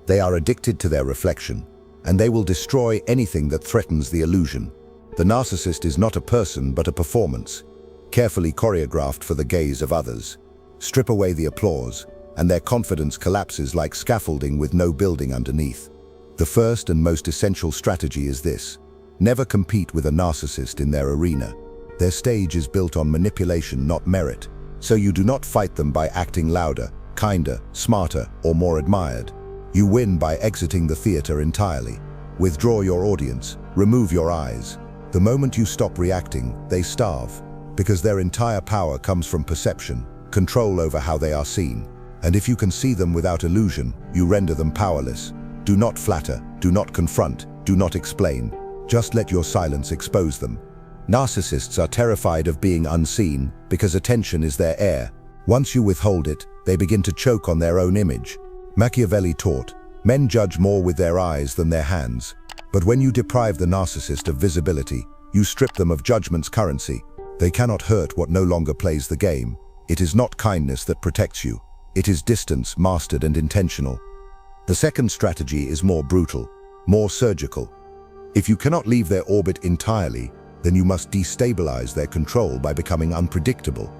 They are addicted to their reflection, and they will destroy anything that threatens the illusion. The narcissist is not a person but a performance, carefully choreographed for the gaze of others. Strip away the applause, and their confidence collapses like scaffolding with no building underneath. The first and most essential strategy is this: never compete with a narcissist in their arena. Their stage is built on manipulation, not merit, so you do not fight them by acting louder, kinder, smarter, or more admired. You win by exiting the theater entirely. Withdraw your audience, remove your eyes. The moment you stop reacting, they starve, because their entire power comes from perception, control over how they are seen. And if you can see them without illusion, you render them powerless. Do not flatter, do not confront, do not explain. Just let your silence expose them. Narcissists are terrified of being unseen because attention is their air. Once you withhold it, they begin to choke on their own image. Machiavelli taught, men judge more with their eyes than their hands. But when you deprive the narcissist of visibility, you strip them of judgment's currency. They cannot hurt what no longer plays the game. It is not kindness that protects you. It is distance, mastered and intentional. The second strategy is more brutal, more surgical. If you cannot leave their orbit entirely, then you must destabilize their control by becoming unpredictable.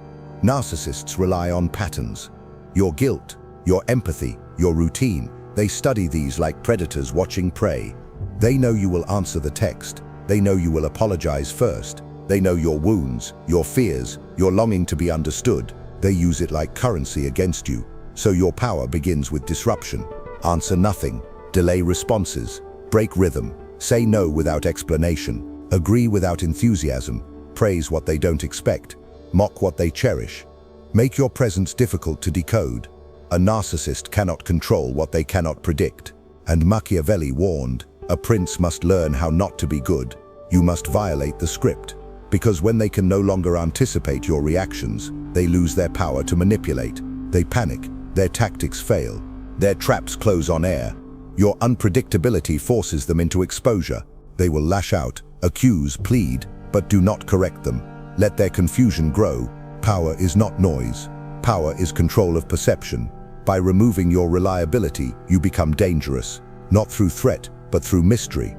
Narcissists rely on patterns. Your guilt, your empathy, your routine. They study these like predators watching prey. They know you will answer the text. They know you will apologize first. They know your wounds, your fears, your longing to be understood. They use it like currency against you. So your power begins with disruption. Answer nothing. Delay responses. Break rhythm. Say no without explanation. Agree without enthusiasm. Praise what they don't expect. Mock what they cherish. Make your presence difficult to decode. A narcissist cannot control what they cannot predict. And Machiavelli warned, a prince must learn how not to be good. You must violate the script. Because when they can no longer anticipate your reactions, they lose their power to manipulate. They panic. Their tactics fail. Their traps close on air. Your unpredictability forces them into exposure. They will lash out, accuse, plead, but do not correct them. Let their confusion grow. Power is not noise. Power is control of perception. By removing your reliability, you become dangerous, not through threat, but through mystery.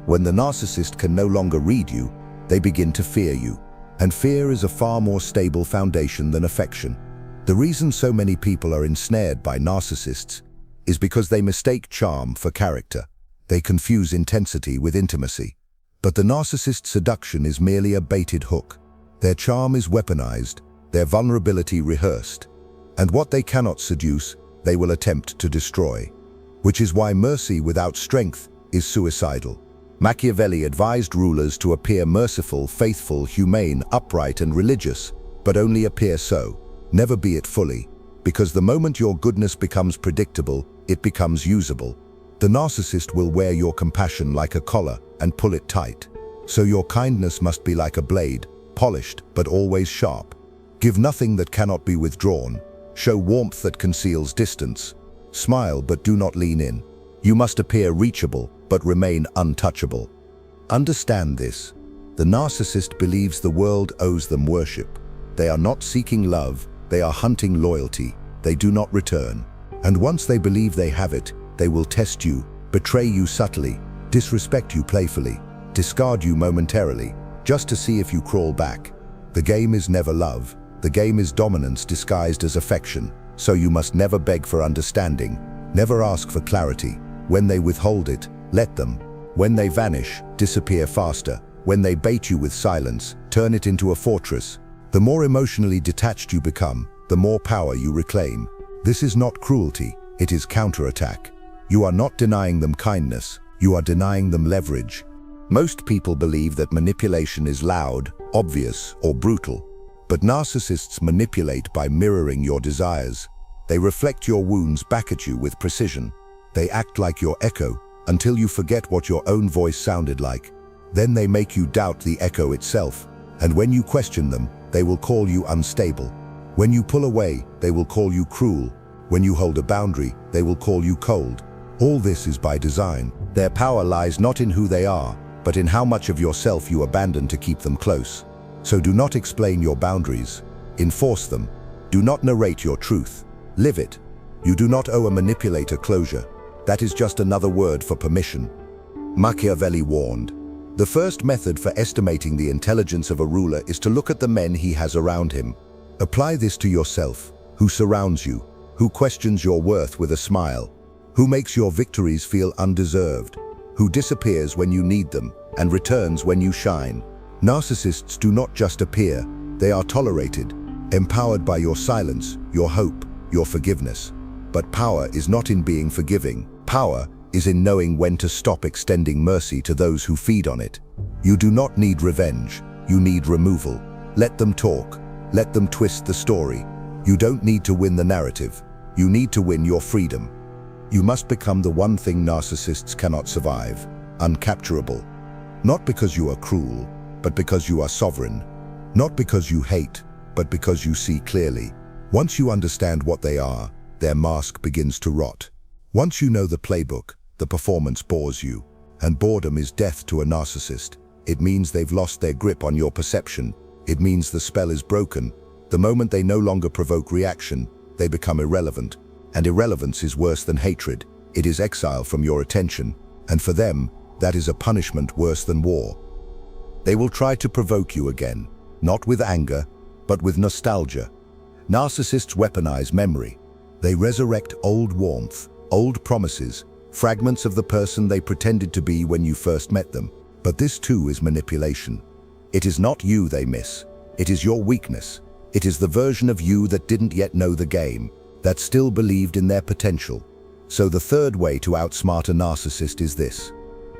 When the narcissist can no longer read you, they begin to fear you. And fear is a far more stable foundation than affection. The reason so many people are ensnared by narcissists is because they mistake charm for character. They confuse intensity with intimacy. But the narcissist's seduction is merely a baited hook. Their charm is weaponized, their vulnerability rehearsed. And what they cannot seduce, they will attempt to destroy. Which is why mercy without strength is suicidal. Machiavelli advised rulers to appear merciful, faithful, humane, upright, and religious, but only appear so. Never be it fully, because the moment your goodness becomes predictable, it becomes usable. The narcissist will wear your compassion like a collar and pull it tight. So your kindness must be like a blade, polished but always sharp. Give nothing that cannot be withdrawn. Show warmth that conceals distance. Smile but do not lean in. You must appear reachable but remain untouchable. Understand this. The narcissist believes the world owes them worship. They are not seeking love, they are hunting loyalty. They do not return. And once they believe they have it, they will test you, betray you subtly, disrespect you playfully, discard you momentarily, just to see if you crawl back. The game is never love. The game is dominance disguised as affection. So you must never beg for understanding, never ask for clarity. When they withhold it, let them. When they vanish, disappear faster. When they bait you with silence, turn it into a fortress. The more emotionally detached you become, the more power you reclaim. This is not cruelty, it is counterattack. You are not denying them kindness, you are denying them leverage. Most people believe that manipulation is loud, obvious, or brutal. But narcissists manipulate by mirroring your desires. They reflect your wounds back at you with precision. They act like your echo until you forget what your own voice sounded like. Then they make you doubt the echo itself. And when you question them, they will call you unstable. When you pull away, they will call you cruel. When you hold a boundary, they will call you cold. All this is by design. Their power lies not in who they are, but in how much of yourself you abandon to keep them close. So do not explain your boundaries. Enforce them. Do not narrate your truth. Live it. You do not owe a manipulator closure. That is just another word for permission. Machiavelli warned, "The first method for estimating the intelligence of a ruler is to look at the men he has around him." Apply this to yourself. Who surrounds you? Who questions your worth with a smile? Who makes your victories feel undeserved? Who disappears when you need them and returns when you shine? Narcissists do not just appear, they are tolerated, empowered by your silence, your hope, your forgiveness. But power is not in being forgiving. Power is in knowing when to stop extending mercy to those who feed on it. You do not need revenge, you need removal. Let them talk, let them twist the story. You don't need to win the narrative, you need to win your freedom. You must become the one thing narcissists cannot survive: uncapturable. Not because you are cruel, but because you are sovereign. Not because you hate, but because you see clearly. Once you understand what they are, their mask begins to rot. Once you know the playbook, the performance bores you. And boredom is death to a narcissist. It means they've lost their grip on your perception. It means the spell is broken. The moment they no longer provoke reaction, they become irrelevant. And irrelevance is worse than hatred. It is exile from your attention. And for them, that is a punishment worse than war. They will try to provoke you again, not with anger, but with nostalgia. Narcissists weaponize memory. They resurrect old warmth, old promises, fragments of the person they pretended to be when you first met them. But this too is manipulation. It is not you they miss. It is your weakness. It is the version of you that didn't yet know the game, that still believed in their potential. So the third way to outsmart a narcissist is this: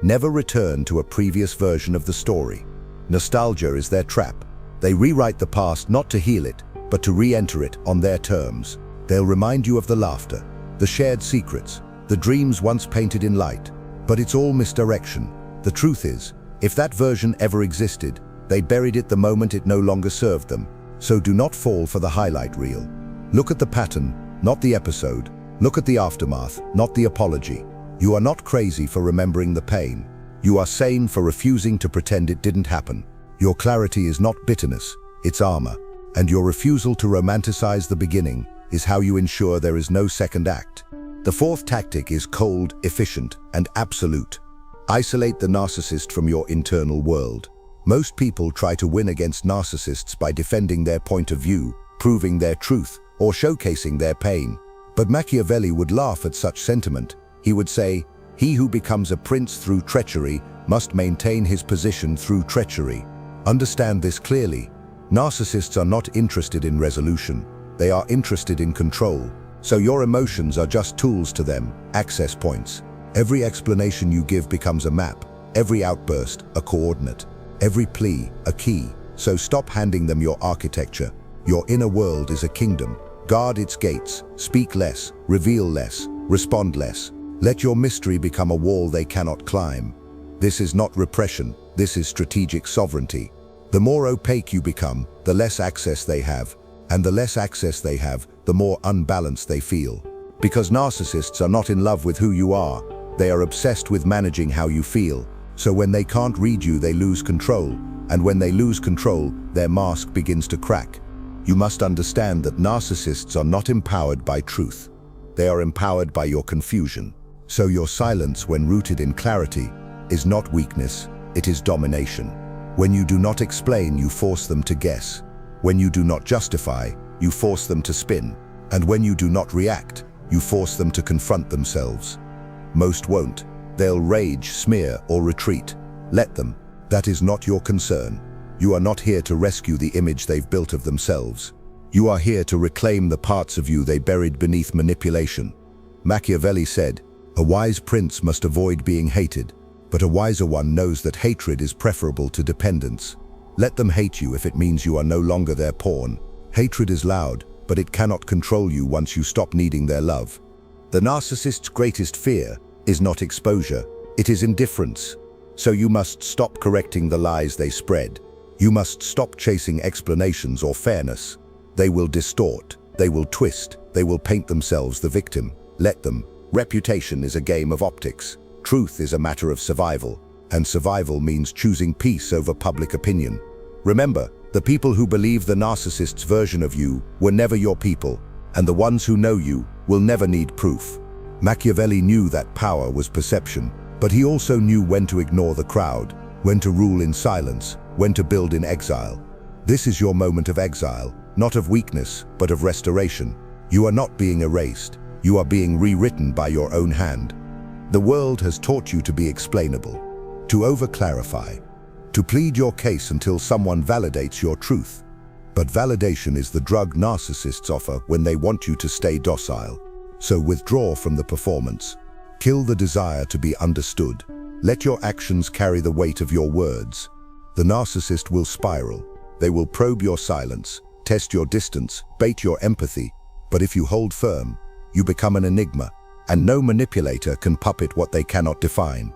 never return to a previous version of the story. Nostalgia is their trap. They rewrite the past not to heal it, but to re-enter it on their terms. They'll remind you of the laughter, the shared secrets, the dreams once painted in light. But it's all misdirection. The truth is, if that version ever existed, they buried it the moment it no longer served them. So do not fall for the highlight reel. Look at the pattern, not the episode. Look at the aftermath, not the apology. You are not crazy for remembering the pain. You are sane for refusing to pretend it didn't happen. Your clarity is not bitterness, it's armor. And your refusal to romanticize the beginning is how you ensure there is no second act. The fourth tactic is cold, efficient, and absolute. Isolate the narcissist from your internal world. Most people try to win against narcissists by defending their point of view, proving their truth, or showcasing their pain. But Machiavelli would laugh at such sentiment. He would say, "He who becomes a prince through treachery must maintain his position through treachery." Understand this clearly. Narcissists are not interested in resolution. They are interested in control. So your emotions are just tools to them, access points. Every explanation you give becomes a map. Every outburst, a coordinate. Every plea, a key. So stop handing them your architecture. Your inner world is a kingdom. Guard its gates. Speak less, reveal less, respond less. Let your mystery become a wall they cannot climb. This is not repression. This is strategic sovereignty. The more opaque you become, the less access they have. And the less access they have, the more unbalanced they feel. Because narcissists are not in love with who you are. They are obsessed with managing how you feel. So when they can't read you, they lose control. And when they lose control, their mask begins to crack. You must understand that narcissists are not empowered by truth. They are empowered by your confusion. So your silence, when rooted in clarity, is not weakness, it is domination. When you do not explain, you force them to guess. When you do not justify, you force them to spin. And when you do not react, you force them to confront themselves. Most won't. They'll rage, smear, or retreat. Let them. That is not your concern. You are not here to rescue the image they've built of themselves. You are here to reclaim the parts of you they buried beneath manipulation. Machiavelli said, "A wise prince must avoid being hated, but a wiser one knows that hatred is preferable to dependence." Let them hate you if it means you are no longer their pawn. Hatred is loud, but it cannot control you once you stop needing their love. The narcissist's greatest fear is not exposure, it is indifference. So you must stop correcting the lies they spread. You must stop chasing explanations or fairness. They will distort, they will twist, they will paint themselves the victim. Let them. Reputation is a game of optics. Truth is a matter of survival. And survival means choosing peace over public opinion. Remember, the people who believe the narcissist's version of you were never your people, and the ones who know you will never need proof. Machiavelli knew that power was perception, but he also knew when to ignore the crowd, when to rule in silence, when to build in exile. This is your moment of exile, not of weakness, but of restoration. You are not being erased. You are being rewritten by your own hand. The world has taught you to be explainable, to over-clarify, to plead your case until someone validates your truth. But validation is the drug narcissists offer when they want you to stay docile. So withdraw from the performance. Kill the desire to be understood. Let your actions carry the weight of your words. The narcissist will spiral. They will probe your silence, test your distance, bait your empathy. But if you hold firm, you become an enigma, and no manipulator can puppet what they cannot define.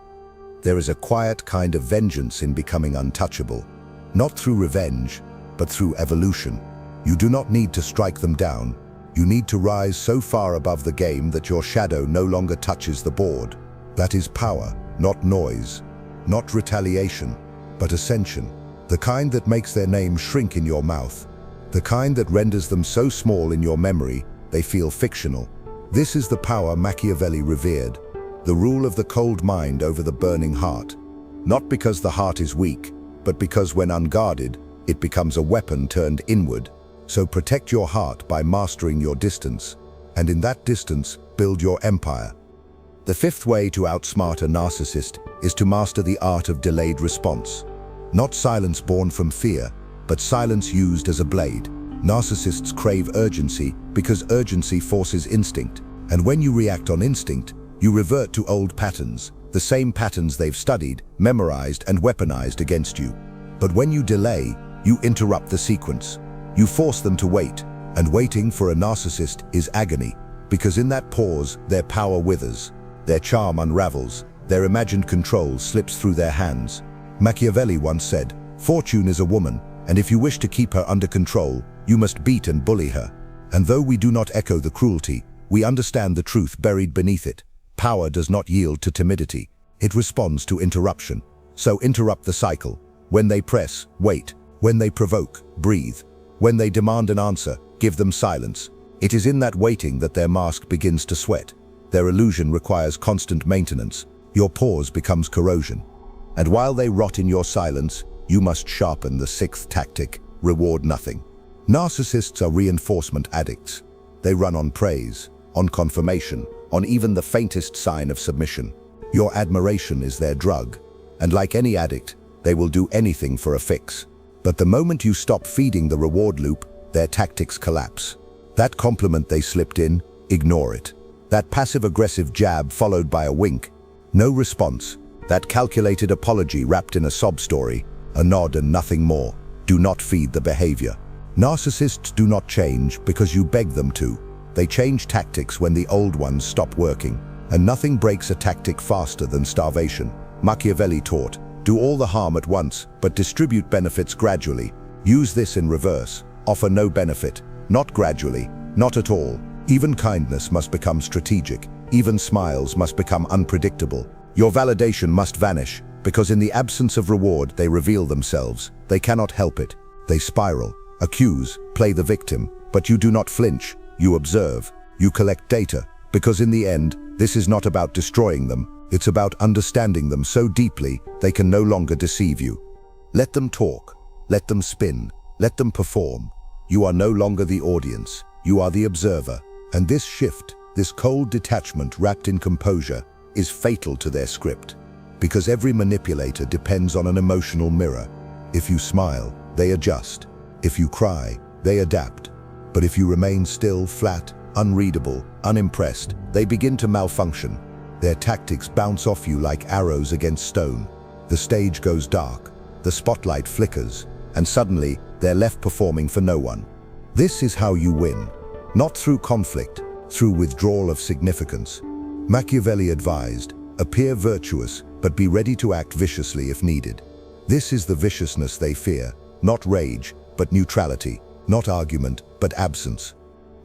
There is a quiet kind of vengeance in becoming untouchable, not through revenge, but through evolution. You do not need to strike them down. You need to rise so far above the game that your shadow no longer touches the board. That is power, not noise, not retaliation, but ascension. The kind that makes their name shrink in your mouth. The kind that renders them so small in your memory, they feel fictional. This is the power Machiavelli revered, the rule of the cold mind over the burning heart. Not because the heart is weak, but because when unguarded, it becomes a weapon turned inward. So protect your heart by mastering your distance, and in that distance, build your empire. The fifth way to outsmart a narcissist is to master the art of delayed response. Not silence born from fear, but silence used as a blade. Narcissists crave urgency because urgency forces instinct. And when you react on instinct, you revert to old patterns, the same patterns they've studied, memorized, and weaponized against you. But when you delay, you interrupt the sequence. You force them to wait, and waiting for a narcissist is agony, because in that pause, their power withers, their charm unravels, their imagined control slips through their hands. Machiavelli once said, "Fortune is a woman, and if you wish to keep her under control, you must beat and bully her." And though we do not echo the cruelty, we understand the truth buried beneath it. Power does not yield to timidity. It responds to interruption. So interrupt the cycle. When they press, wait. When they provoke, breathe. When they demand an answer, give them silence. It is in that waiting that their mask begins to sweat. Their illusion requires constant maintenance. Your pause becomes corrosion. And while they rot in your silence, you must sharpen the sixth tactic: reward nothing. Narcissists are reinforcement addicts. They run on praise, on confirmation, on even the faintest sign of submission. Your admiration is their drug, and like any addict, they will do anything for a fix. But the moment you stop feeding the reward loop, their tactics collapse. That compliment they slipped in, ignore it. That passive-aggressive jab followed by a wink, no response. That calculated apology wrapped in a sob story, a nod and nothing more. Do not feed the behavior. Narcissists do not change because you beg them to. They change tactics when the old ones stop working. And nothing breaks a tactic faster than starvation. Machiavelli taught, do all the harm at once, but distribute benefits gradually. Use this in reverse. Offer no benefit, not gradually, not at all. Even kindness must become strategic. Even smiles must become unpredictable. Your validation must vanish, because in the absence of reward, they reveal themselves. They cannot help it. They spiral, accuse, play the victim, but you do not flinch. You observe, you collect data, because in the end, this is not about destroying them. It's about understanding them so deeply, they can no longer deceive you. Let them talk, let them spin, let them perform. You are no longer the audience, you are the observer. And this shift, this cold detachment wrapped in composure, is fatal to their script. Because every manipulator depends on an emotional mirror. If you smile, they adjust. If you cry, they adapt. But if you remain still, flat, unreadable, unimpressed, they begin to malfunction. Their tactics bounce off you like arrows against stone. The stage goes dark, the spotlight flickers, and suddenly they're left performing for no one. This is how you win. Not through conflict, through withdrawal of significance. Machiavelli advised, appear virtuous, but be ready to act viciously if needed. This is the viciousness they fear, not rage, but neutrality, not argument, but absence.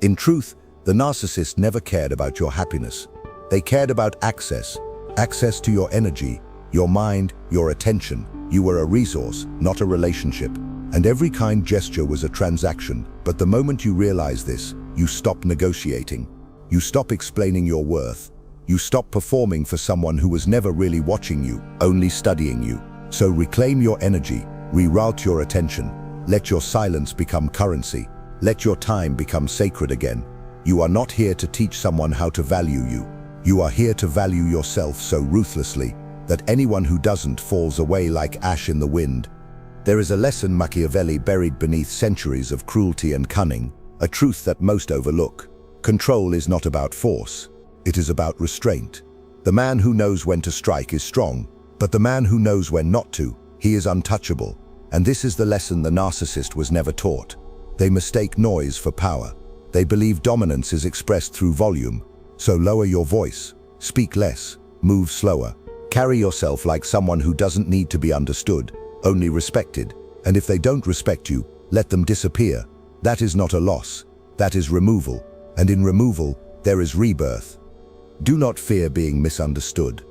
In truth, the narcissist never cared about your happiness. They cared about access to your energy, your mind, your attention. You were a resource, not a relationship. And every kind gesture was a transaction. But the moment you realize this, you stop negotiating. You stop explaining your worth. You stop performing for someone who was never really watching you, only studying you. So reclaim your energy, reroute your attention, let your silence become currency, let your time become sacred again. You are not here to teach someone how to value you. You are here to value yourself so ruthlessly that anyone who doesn't falls away like ash in the wind. There is a lesson Machiavelli buried beneath centuries of cruelty and cunning, a truth that most overlook. Control is not about force, it is about restraint. The man who knows when to strike is strong, but the man who knows when not to, he is untouchable. And this is the lesson the narcissist was never taught. They mistake noise for power. They believe dominance is expressed through volume. So lower your voice, speak less, move slower. Carry yourself like someone who doesn't need to be understood, only respected. And if they don't respect you, let them disappear. That is not a loss, that is removal. And in removal, there is rebirth. Do not fear being misunderstood.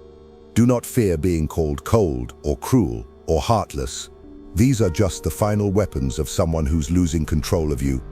Do not fear being called cold or cruel or heartless. These are just the final weapons of someone who's losing control of you.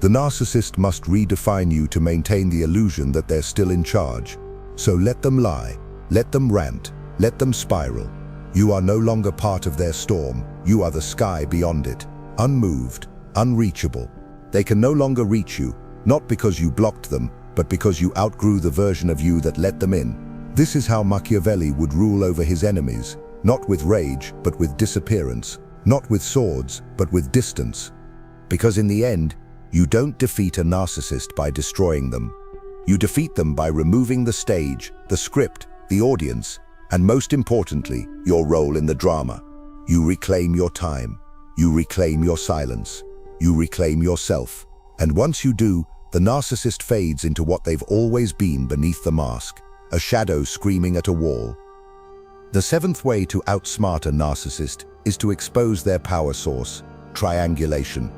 The narcissist must redefine you to maintain the illusion that they're still in charge. So let them lie, let them rant, let them spiral. You are no longer part of their storm, you are the sky beyond it, unmoved, unreachable. They can no longer reach you, not because you blocked them, but because you outgrew the version of you that let them in. This is how Machiavelli would rule over his enemies, not with rage, but with disappearance, not with swords, but with distance. Because in the end, you don't defeat a narcissist by destroying them. You defeat them by removing the stage, the script, the audience, and most importantly, your role in the drama. You reclaim your time. You reclaim your silence. You reclaim yourself. And once you do, the narcissist fades into what they've always been beneath the mask, a shadow screaming at a wall. The seventh way to outsmart a narcissist is to expose their power source, triangulation.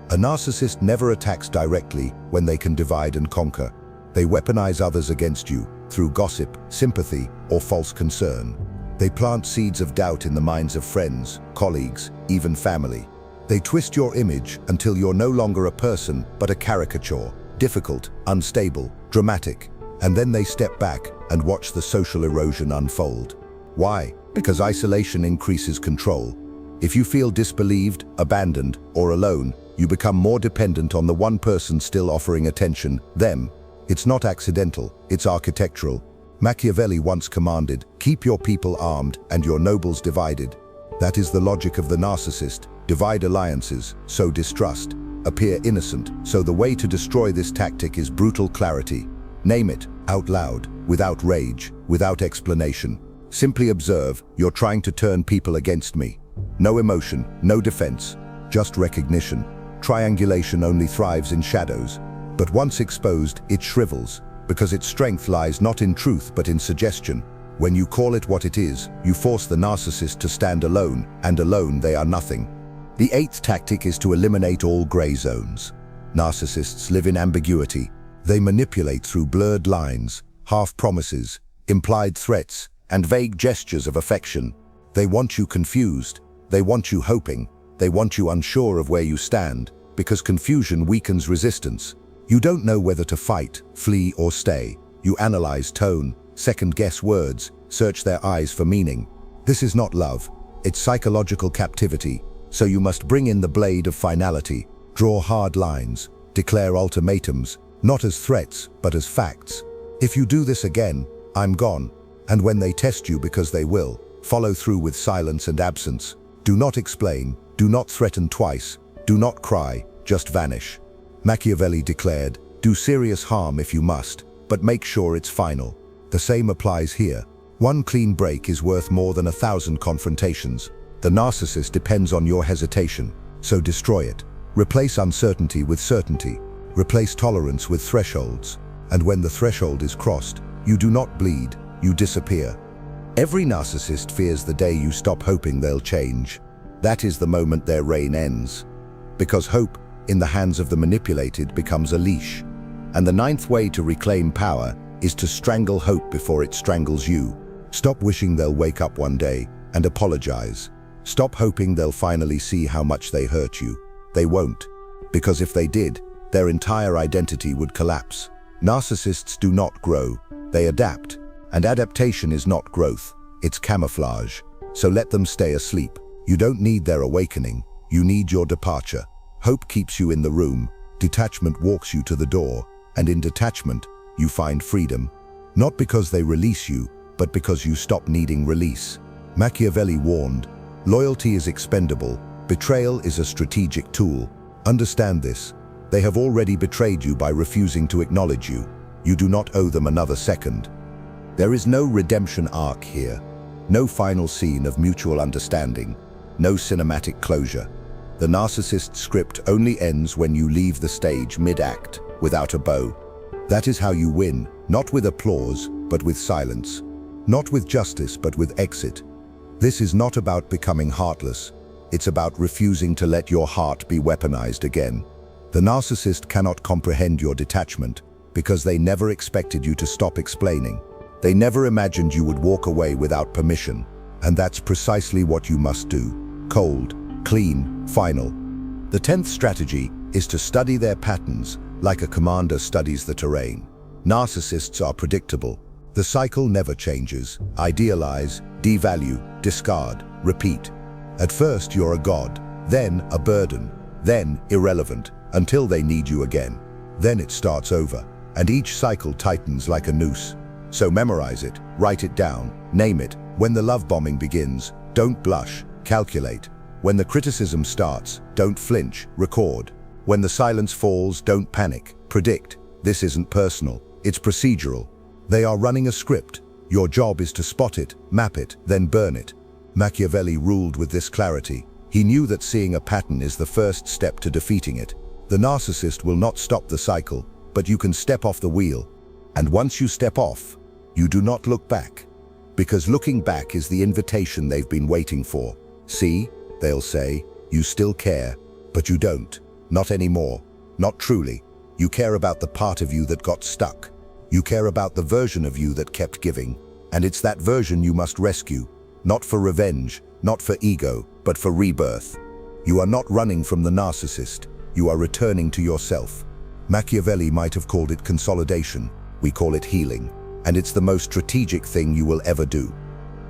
A narcissist never attacks directly when they can divide and conquer. They weaponize others against you through gossip, sympathy, or false concern. They plant seeds of doubt in the minds of friends, colleagues, even family. They twist your image until you're no longer a person but a caricature, difficult, unstable, dramatic. And then they step back and watch the social erosion unfold. Why? Because isolation increases control. If you feel disbelieved, abandoned, or alone, you become more dependent on the one person still offering attention, them. It's not accidental, it's architectural. Machiavelli once commanded, "Keep your people armed and your nobles divided." That is the logic of the narcissist. Divide alliances, sow distrust, appear innocent. So the way to destroy this tactic is brutal clarity. Name it, out loud, without rage, without explanation. Simply observe, you're trying to turn people against me. No emotion, no defense, just recognition. Triangulation only thrives in shadows, but once exposed, it shrivels, because its strength lies not in truth but in suggestion. When you call it what it is, you force the narcissist to stand alone, and alone they are nothing. The eighth tactic is to eliminate all gray zones. Narcissists live in ambiguity. They manipulate through blurred lines, half-promises, implied threats, and vague gestures of affection. They want you confused. They want you hoping. They want you unsure of where you stand, because confusion weakens resistance. You don't know whether to fight, flee, or stay. You analyze tone, second-guess words, search their eyes for meaning. This is not love. It's psychological captivity. So you must bring in the blade of finality, draw hard lines, declare ultimatums, not as threats, but as facts. If you do this again, I'm gone. And when they test you, because they will, follow through with silence and absence. Do not explain, do not threaten twice, do not cry, just vanish. Machiavelli declared, do serious harm if you must, but make sure it's final. The same applies here. One clean break is worth more than 1,000 confrontations. The narcissist depends on your hesitation, so destroy it. Replace uncertainty with certainty. Replace tolerance with thresholds. And when the threshold is crossed, you do not bleed, you disappear. Every narcissist fears the day you stop hoping they'll change. That is the moment their reign ends. Because hope, in the hands of the manipulated, becomes a leash. And the ninth way to reclaim power is to strangle hope before it strangles you. Stop wishing they'll wake up one day and apologize. Stop hoping they'll finally see how much they hurt you. They won't. Because if they did, their entire identity would collapse. Narcissists do not grow, they adapt. And adaptation is not growth, it's camouflage. So let them stay asleep. You don't need their awakening, you need your departure. Hope keeps you in the room, detachment walks you to the door, and in detachment, you find freedom. Not because they release you, but because you stop needing release. Machiavelli warned, loyalty is expendable, betrayal is a strategic tool. Understand this. They have already betrayed you by refusing to acknowledge you. You do not owe them another second. There is no redemption arc here. No final scene of mutual understanding. No cinematic closure. The narcissist script only ends when you leave the stage mid-act, without a bow. That is how you win, not with applause, but with silence. Not with justice, but with exit. This is not about becoming heartless. It's about refusing to let your heart be weaponized again. The narcissist cannot comprehend your detachment because they never expected you to stop explaining. They never imagined you would walk away without permission. And that's precisely what you must do. Cold, clean, final. The 10th strategy is to study their patterns like a commander studies the terrain. Narcissists are predictable. The cycle never changes. Idealize, devalue, discard, repeat. At first you're a god, then a burden, then irrelevant, until they need you again. Then it starts over, and each cycle tightens like a noose. So memorize it, write it down, name it. When the love bombing begins, don't blush, calculate. When the criticism starts, don't flinch, record. When the silence falls, don't panic, predict. This isn't personal, it's procedural. They are running a script. Your job is to spot it, map it, then burn it. Machiavelli ruled with this clarity. He knew that seeing a pattern is the first step to defeating it. The narcissist will not stop the cycle, but you can step off the wheel. And once you step off, you do not look back. Because looking back is the invitation they've been waiting for. See, they'll say, you still care, but you don't. Not anymore. Not truly. You care about the part of you that got stuck. You care about the version of you that kept giving. And it's that version you must rescue. Not for revenge, not for ego, but for rebirth. You are not running from the narcissist. You are returning to yourself. Machiavelli might have called it consolidation. We call it healing. And it's the most strategic thing you will ever do.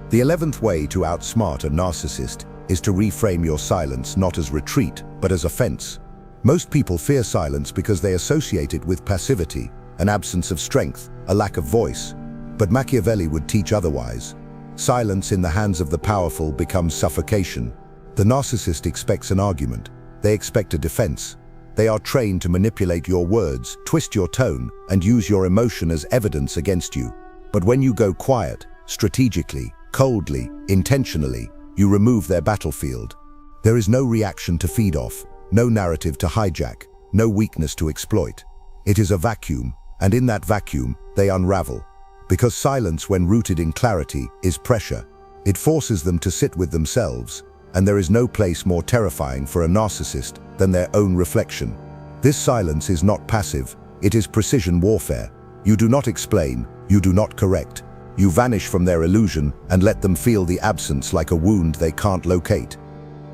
The 11th way to outsmart a narcissist is to reframe your silence not as retreat, but as offense. Most people fear silence because they associate it with passivity, an absence of strength, a lack of voice. But Machiavelli would teach otherwise. Silence in the hands of the powerful becomes suffocation. The narcissist expects an argument. They expect a defense. They are trained to manipulate your words, twist your tone, and use your emotion as evidence against you. But when you go quiet, strategically, coldly, intentionally, you remove their battlefield. There is no reaction to feed off, no narrative to hijack, no weakness to exploit. It is a vacuum, and in that vacuum, they unravel. Because silence, when rooted in clarity, is pressure. It forces them to sit with themselves, and there is no place more terrifying for a narcissist than their own reflection. This silence is not passive, it is precision warfare. You do not explain, you do not correct. You vanish from their illusion and let them feel the absence like a wound they can't locate.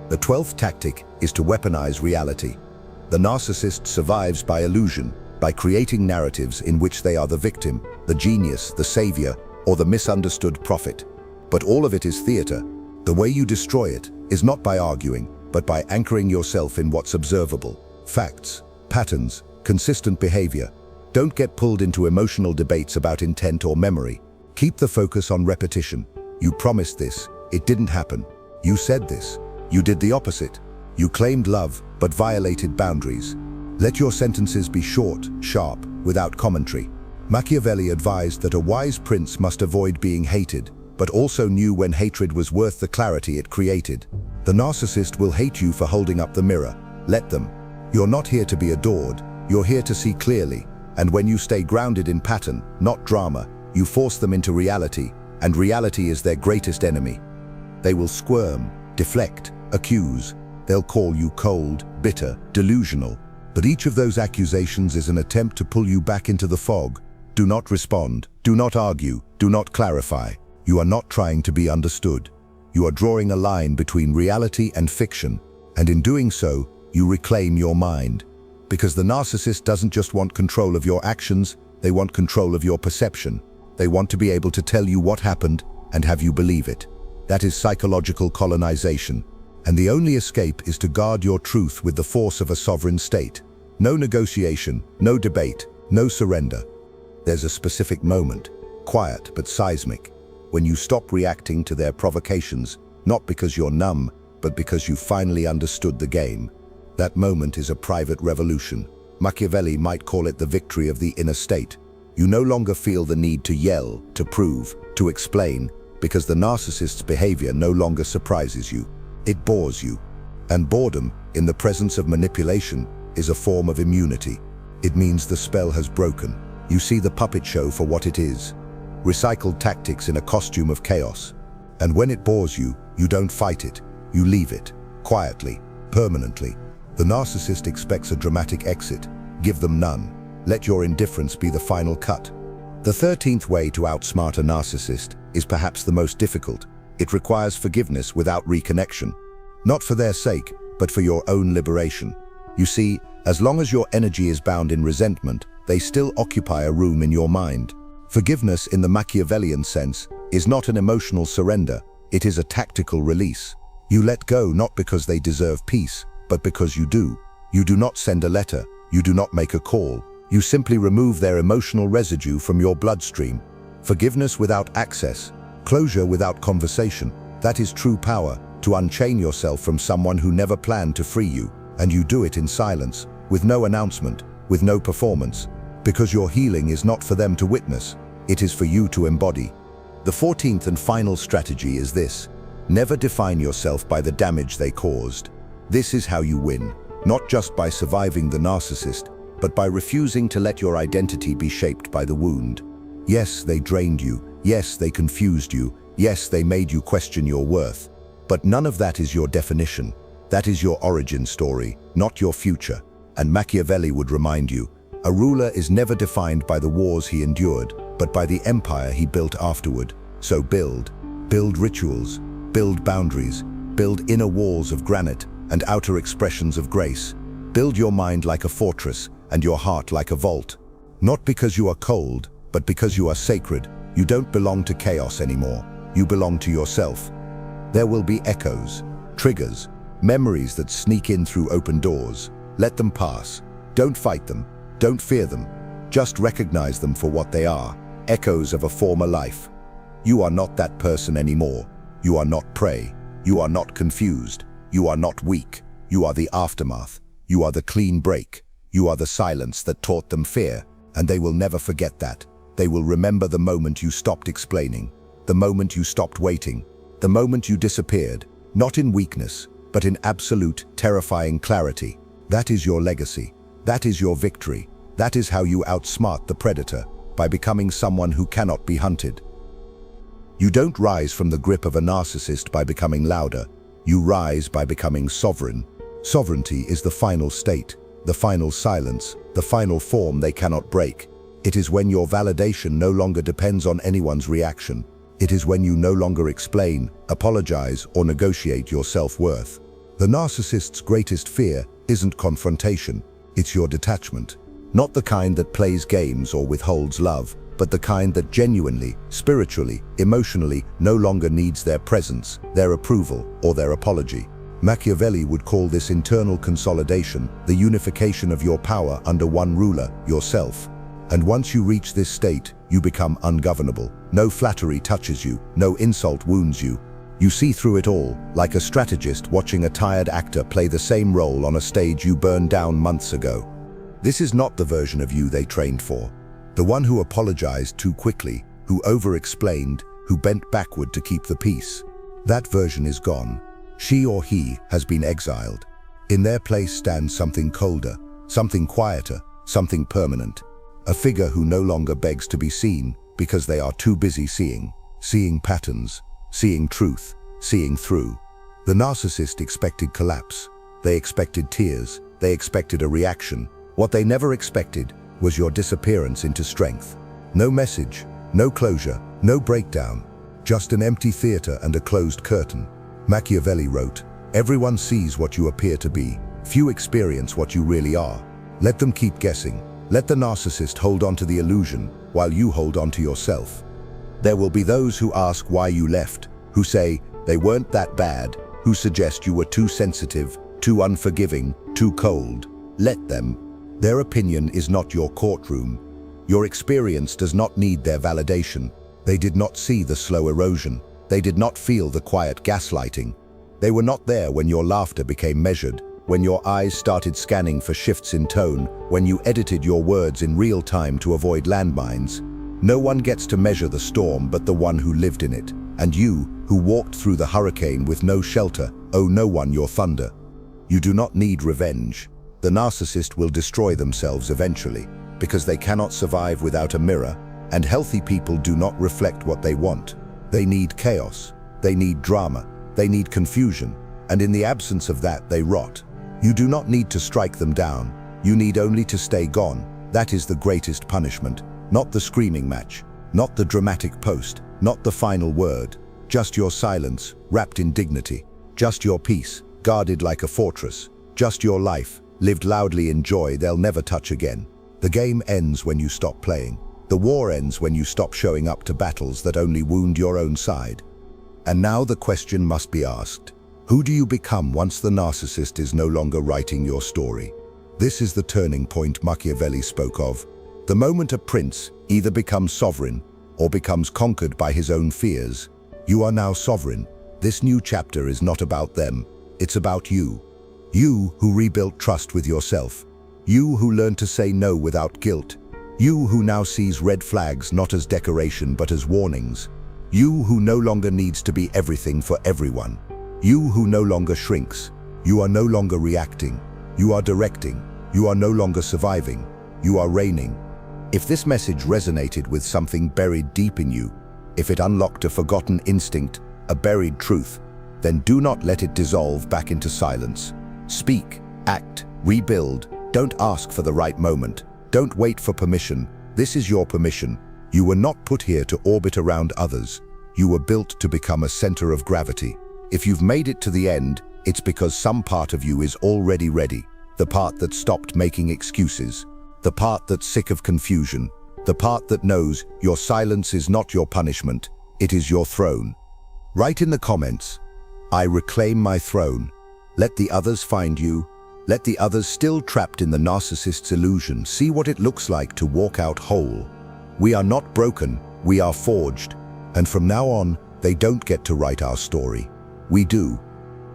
The 12th tactic is to weaponize reality. The narcissist survives by illusion, by creating narratives in which they are the victim, the genius, the savior, or the misunderstood prophet. But all of it is theater. The way you destroy it is not by arguing, but by anchoring yourself in what's observable. Facts, patterns, consistent behavior. Don't get pulled into emotional debates about intent or memory. Keep the focus on repetition. You promised this, it didn't happen. You said this, you did the opposite. You claimed love, but violated boundaries. Let your sentences be short, sharp, without commentary. Machiavelli advised that a wise prince must avoid being hated, but also knew when hatred was worth the clarity it created. The narcissist will hate you for holding up the mirror. Let them. You're not here to be adored, you're here to see clearly. And when you stay grounded in pattern, not drama, you force them into reality, and reality is their greatest enemy. They will squirm, deflect, accuse. They'll call you cold, bitter, delusional. But each of those accusations is an attempt to pull you back into the fog. Do not respond, do not argue, do not clarify. You are not trying to be understood. You are drawing a line between reality and fiction, and in doing so, you reclaim your mind. Because the narcissist doesn't just want control of your actions, they want control of your perception. They want to be able to tell you what happened and have you believe it. That is psychological colonization. And the only escape is to guard your truth with the force of a sovereign state. No negotiation, no debate, no surrender. There's a specific moment, quiet but seismic, when you stop reacting to their provocations, not because you're numb, but because you finally understood the game. That moment is a private revolution. Machiavelli might call it the victory of the inner state. You no longer feel the need to yell, to prove, to explain, because the narcissist's behavior no longer surprises you. It bores you. And boredom, in the presence of manipulation, is a form of immunity. It means the spell has broken. You see the puppet show for what it is. Recycled tactics in a costume of chaos. And when it bores you, you don't fight it. You leave it. Quietly. Permanently. The narcissist expects a dramatic exit. Give them none. Let your indifference be the final cut. The 13th way to outsmart a narcissist is perhaps the most difficult. It requires forgiveness without reconnection. Not for their sake, but for your own liberation. You see, as long as your energy is bound in resentment, they still occupy a room in your mind. Forgiveness in the Machiavellian sense is not an emotional surrender, it is a tactical release. You let go not because they deserve peace, but because you do. You do not send a letter, you do not make a call. You simply remove their emotional residue from your bloodstream. Forgiveness without access, closure without conversation. That is true power, to unchain yourself from someone who never planned to free you. And you do it in silence, with no announcement, with no performance. Because your healing is not for them to witness, it is for you to embody. The 14th and final strategy is this. Never define yourself by the damage they caused. This is how you win, not just by surviving the narcissist, but by refusing to let your identity be shaped by the wound. Yes, they drained you. Yes, they confused you. Yes, they made you question your worth. But none of that is your definition. That is your origin story, not your future. And Machiavelli would remind you, a ruler is never defined by the wars he endured, but by the empire he built afterward. So build rituals, build boundaries, build inner walls of granite and outer expressions of grace. Build your mind like a fortress and your heart like a vault. Not because you are cold, but because you are sacred. You don't belong to chaos anymore. You belong to yourself. There will be echoes, triggers, memories that sneak in through open doors. Let them pass. Don't fight them. Don't fear them. Just recognize them for what they are, echoes of a former life. You are not that person anymore. You are not prey. You are not confused. You are not weak. You are the aftermath. You are the clean break. You are the silence that taught them fear, and they will never forget that. They will remember the moment you stopped explaining, the moment you stopped waiting, the moment you disappeared, not in weakness, but in absolute, terrifying clarity. That is your legacy. That is your victory. That is how you outsmart the predator, by becoming someone who cannot be hunted. You don't rise from the grip of a narcissist by becoming louder. You rise by becoming sovereign. Sovereignty is the final state, the final silence, the final form they cannot break. It is when your validation no longer depends on anyone's reaction. It is when you no longer explain, apologize, or negotiate your self-worth. The narcissist's greatest fear isn't confrontation, it's your detachment. Not the kind that plays games or withholds love, but the kind that genuinely, spiritually, emotionally no longer needs their presence, their approval, or their apology. Machiavelli would call this internal consolidation, the unification of your power under one ruler, yourself. And once you reach this state, you become ungovernable. No flattery touches you, no insult wounds you. You see through it all, like a strategist watching a tired actor play the same role on a stage you burned down months ago. This is not the version of you they trained for. The one who apologized too quickly, who over-explained, who bent backward to keep the peace. That version is gone. She or he has been exiled. In their place stands something colder, something quieter, something permanent. A figure who no longer begs to be seen because they are too busy seeing patterns, seeing truth, seeing through. The narcissist expected collapse. They expected tears. They expected a reaction. What they never expected was your disappearance into strength. No message, no closure, no breakdown, just an empty theater and a closed curtain. Machiavelli wrote, "Everyone sees what you appear to be. Few experience what you really are. Let them keep guessing. Let the narcissist hold on to the illusion while you hold on to yourself." There will be those who ask why you left, who say they weren't that bad, who suggest you were too sensitive, too unforgiving, too cold. Let them. Their opinion is not your courtroom. Your experience does not need their validation. They did not see the slow erosion. They did not feel the quiet gaslighting. They were not there when your laughter became measured, when your eyes started scanning for shifts in tone, when you edited your words in real time to avoid landmines. No one gets to measure the storm but the one who lived in it, and you, who walked through the hurricane with no shelter, owe no one your thunder. You do not need revenge. The narcissist will destroy themselves eventually, because they cannot survive without a mirror, and healthy people do not reflect what they want. They need chaos, they need drama, they need confusion, and in the absence of that they rot. You do not need to strike them down, you need only to stay gone. That is the greatest punishment, not the screaming match, not the dramatic post, not the final word, just your silence, wrapped in dignity, just your peace, guarded like a fortress, just your life, lived loudly in joy they'll never touch again. The game ends when you stop playing. The war ends when you stop showing up to battles that only wound your own side. And now the question must be asked. Who do you become once the narcissist is no longer writing your story? This is the turning point Machiavelli spoke of. The moment a prince either becomes sovereign or becomes conquered by his own fears. You are now sovereign. This new chapter is not about them. It's about you. You who rebuilt trust with yourself. You who learned to say no without guilt. You who now sees red flags not as decoration but as warnings. You who no longer needs to be everything for everyone. You who no longer shrinks. You are no longer reacting. You are directing. You are no longer surviving. You are reigning. If this message resonated with something buried deep in you, if it unlocked a forgotten instinct, a buried truth, then do not let it dissolve back into silence. Speak, act, rebuild. Don't ask for the right moment. Don't wait for permission. This is your permission. You were not put here to orbit around others. You were built to become a center of gravity. If you've made it to the end, it's because some part of you is already ready. The part that stopped making excuses. The part that's sick of confusion. The part that knows your silence is not your punishment. It is your throne. Write in the comments, I reclaim my throne. Let the others find you. Let the others still trapped in the narcissist's illusion see what it looks like to walk out whole. We are not broken, we are forged. And from now on, they don't get to write our story. We do.